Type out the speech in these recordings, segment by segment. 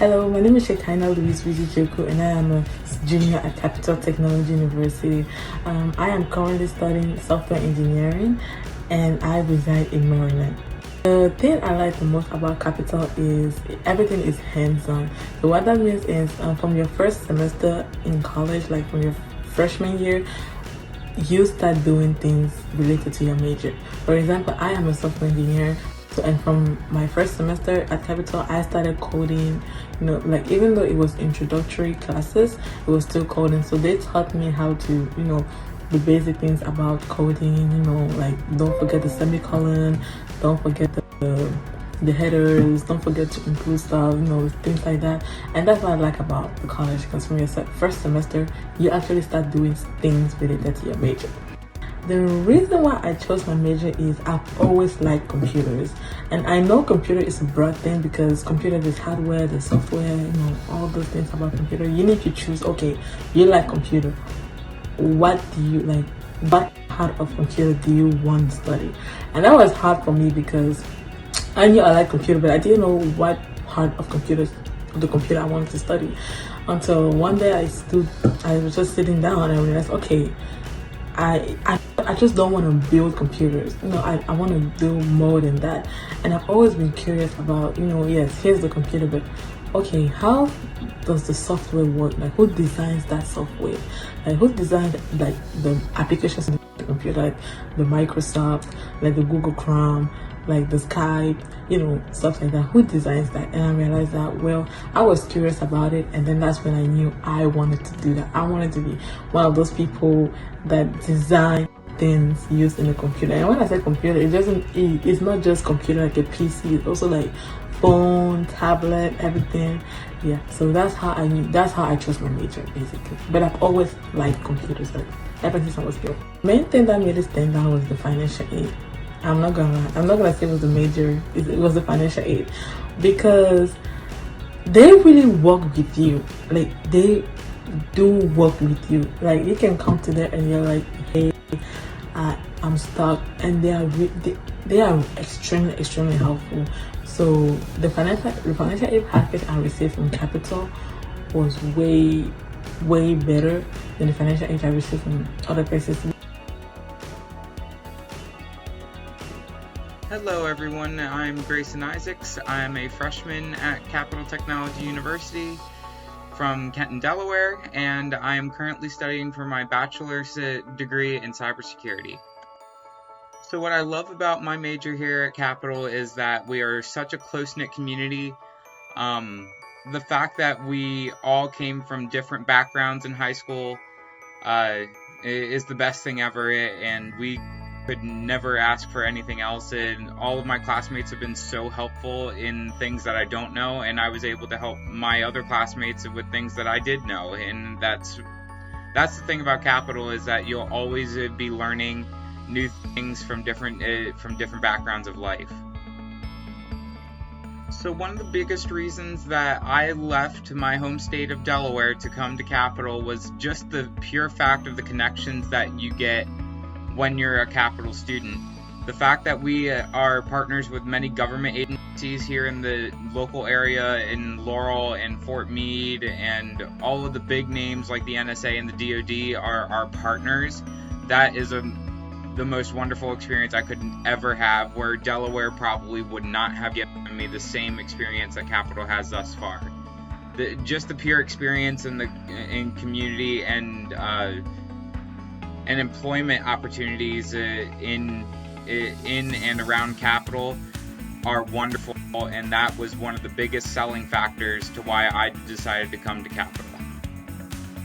Hello, my name is Chekinah Louise Wese Djeukou and I am a junior at Capital Technology University. I am currently studying software engineering and I reside in Maryland. The thing I like the most about Capital is everything is hands-on. So what that means is from your first semester in college, like from your freshman year, you start doing things related to your major. For example, I am a software engineer. And from my first semester at Capital, I started coding, like even though it was introductory classes, it was still coding. So they taught me how to, the basic things about coding, like don't forget the semicolon, don't forget the headers, don't forget to include stuff, things like that. And that's what I like about the college, because from your first semester, you actually start doing things related to your major. The reason why I chose my major is I've always liked computers, and I know computer is a broad thing because computer is hardware, the software, all those things about computer. You need to choose, okay, you like computer, what do you like, what part of computer do you want to study? And that was hard for me because I knew I liked computer, but I didn't know what part of the computer I wanted to study, until one day I was just sitting down and I realized, okay, I just don't want to build computers. I want to do more than that. And I've always been curious about, yes, here's the computer, but okay, how does the software work? Like, who designs that software? Like, who designed like the applications in the computer, like the Microsoft, like the Google Chrome, like the Skype, stuff like that. Who designs that? And I realized that, well, I was curious about it, and then that's when I knew I wanted to do that. I wanted to be one of those people that design things used in a computer. And when I say computer, it's not just computer like a PC, it's also like phone, tablet, everything. Yeah, so that's how I chose my major, basically. But I've always liked computers, like ever since I was little. Main thing that made it stand out was the financial aid. I'm not gonna say it was the major, it was the financial aid, because they really work with you. Like, they do work with you. Like, you can come to them and you're like, hey, I'm stuck, and they are extremely helpful. So the financial aid package I received from Capital was way better than the financial aid I received from other places. Hello everyone, I'm Grayson Isaacs. I'm a freshman at Capital Technology University from Kenton, Delaware, and I am currently studying for my bachelor's degree in cybersecurity. So what I love about my major here at Capital is that we are such a close-knit community. The fact that we all came from different backgrounds in high school is the best thing ever, and we could never ask for anything else. And all of my classmates have been so helpful in things that I don't know, and I was able to help my other classmates with things that I did know. And that's the thing about Capital, is that you'll always be learning new things from different backgrounds of life. So one of the biggest reasons that I left my home state of Delaware to come to Capital was just the pure fact of the connections that you get when you're a Capital student. The fact that we are partners with many government agencies here in the local area, in Laurel and Fort Meade, and all of the big names like the NSA and the DoD are our partners. That is the most wonderful experience I could ever have, where Delaware probably would not have given me the same experience that Capital has thus far. Just the pure experience in community and employment opportunities in and around Capital are wonderful, and that was one of the biggest selling factors to why I decided to come to Capital.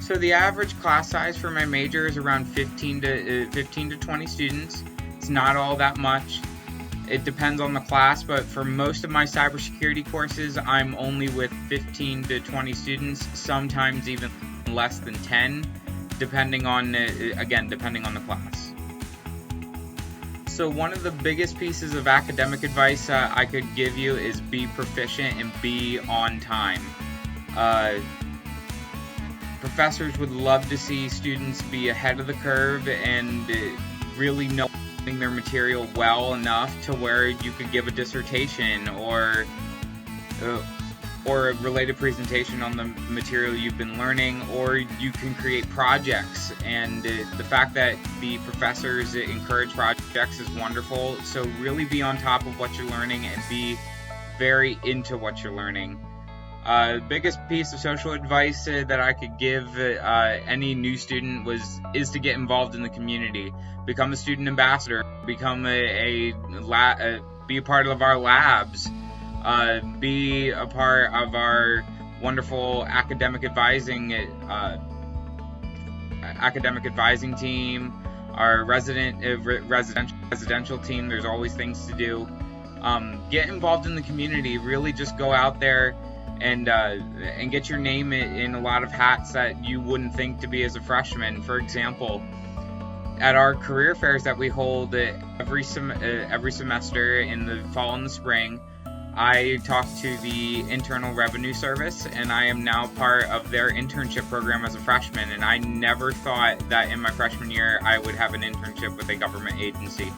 So the average class size for my major is around 15 to 20 students. It's not all that much. It depends on the class, but for most of my cybersecurity courses, I'm only with 15 to 20 students, sometimes even less than 10. Depending on the class. So one of the biggest pieces of academic advice I could give you is be proficient and be on time. Professors would love to see students be ahead of the curve and really knowing their material well enough to where you could give a dissertation or or a related presentation on the material you've been learning, or you can create projects. And the fact that the professors encourage projects is wonderful. So really be on top of what you're learning and be very into what you're learning. The biggest piece of social advice that I could give any new student is to get involved in the community. Become a student ambassador. Become be a part of our labs. Be a part of our wonderful academic advising team, our residential team. There's always things to do. Get involved in the community. Really just go out there and get your name in a lot of hats that you wouldn't think to be as a freshman. For example, at our career fairs that we hold every semester in the fall and the spring, I talk to the Internal Revenue Service, and I am now part of their internship program as a freshman. And I never thought that in my freshman year I would have an internship with a government agency.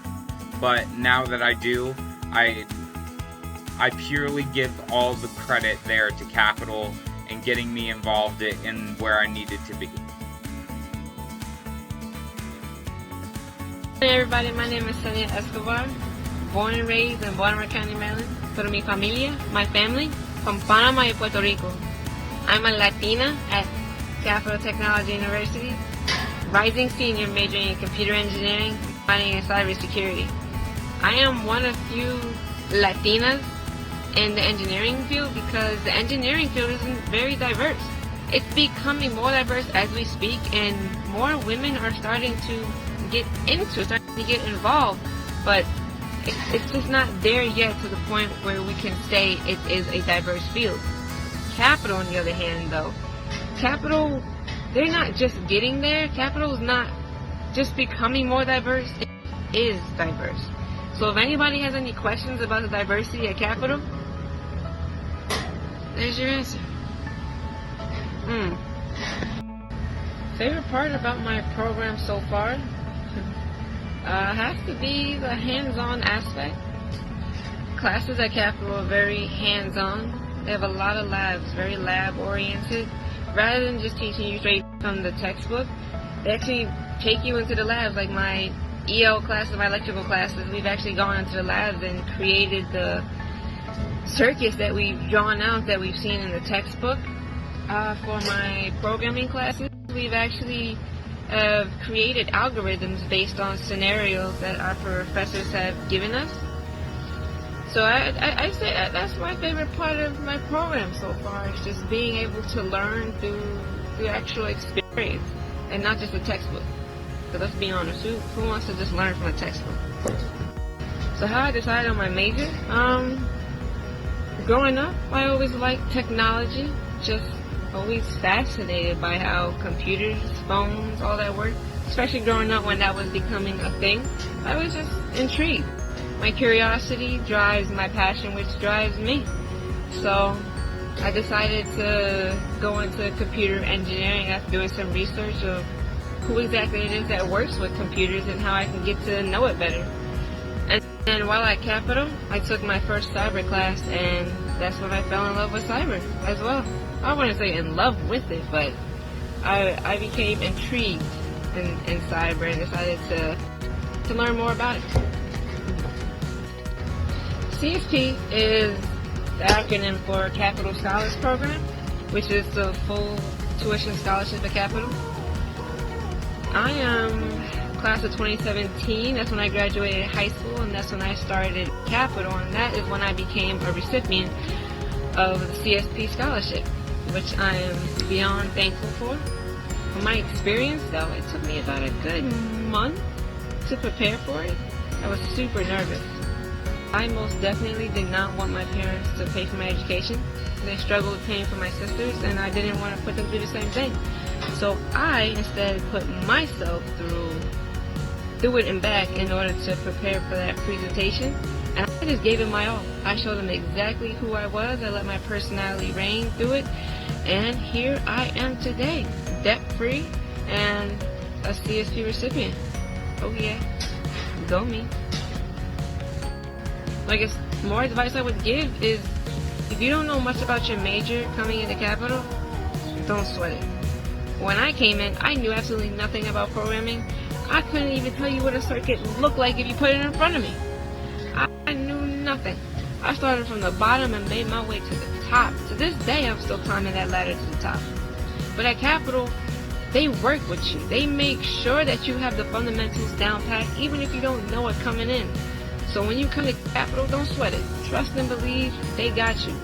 But now that I do, I purely give all the credit there to Capital and getting me involved in where I needed to be. Hey everybody, my name is Xenia Escobar, born and raised in Baltimore County, Maryland. Pero mi familia, my family, from Panama y Puerto Rico. I'm a Latina at Capital Technology University, rising senior majoring in computer engineering, mining and cybersecurity. I am one of few Latinas in the engineering field because the engineering field isn't very diverse. It's becoming more diverse as we speak, and more women are starting to get involved, but it's just not there yet to the point where we can say it is a diverse field. Capital, on the other hand, though, Capital, they're not just getting there. Capital is not just becoming more diverse, it is diverse. So if anybody has any questions about the diversity at Capital, there's your answer. Favorite part about my program so far has to be the hands-on aspect. Classes at Capital are very hands-on. They have a lot of labs, very lab-oriented. Rather than just teaching you straight from the textbook, they actually take you into the labs. Like my EL classes, my electrical classes, we've actually gone into the labs and created the circuits that we've drawn out that we've seen in the textbook. For my programming classes, we've actually created algorithms based on scenarios that our professors have given us. So I say that's my favorite part of my program so far. It's just being able to learn through the actual experience and not just a textbook. Because let's be honest, who wants to just learn from a textbook? So how I decided on my major? Growing up, I always liked technology. Just always fascinated by how computers, phones, all that work. Especially growing up when that was becoming a thing. I was just intrigued. My curiosity drives my passion, which drives me. So I decided to go into computer engineering after doing some research of who exactly it is that works with computers and how I can get to know it better. And while at Capital, I took my first cyber class, and that's when I fell in love with cyber as well. I wouldn't say in love with it, but I became intrigued in cyber and decided to learn more about it. CSP is the acronym for Capital Scholars Program, which is the full tuition scholarship at Capital. I am class of 2017. That's when I graduated high school, and that's when I started Capital, and that is when I became a recipient of the CSP scholarship, which I am beyond thankful for. For my experience, though, it took me about a good month to prepare for it. I was super nervous. I most definitely did not want my parents to pay for my education. They struggled paying for my sisters, and I didn't want to put them through the same thing. So I instead put myself through it and back in order to prepare for that presentation. And I just gave it my all. I showed them exactly who I was. I let my personality reign through it. And here I am today, debt-free and a CSP recipient. Oh yeah, go me. I guess more advice I would give is If you don't know much about your major coming into Capital, don't sweat it. When I came in, I knew absolutely nothing about programming. I couldn't even tell you what a circuit looked like if you put it in front of me. I knew nothing. I started from the bottom and made my way to the top. To this day, I'm still climbing that ladder to the top. But at Capital, they work with you. They make sure that you have the fundamentals down pat, even if you don't know it coming in. So when you come to Capital, don't sweat it. Trust and believe they got you.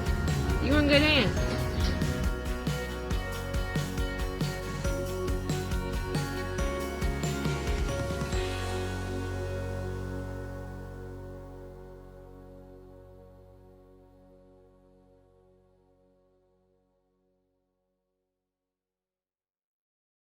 You're in good hands.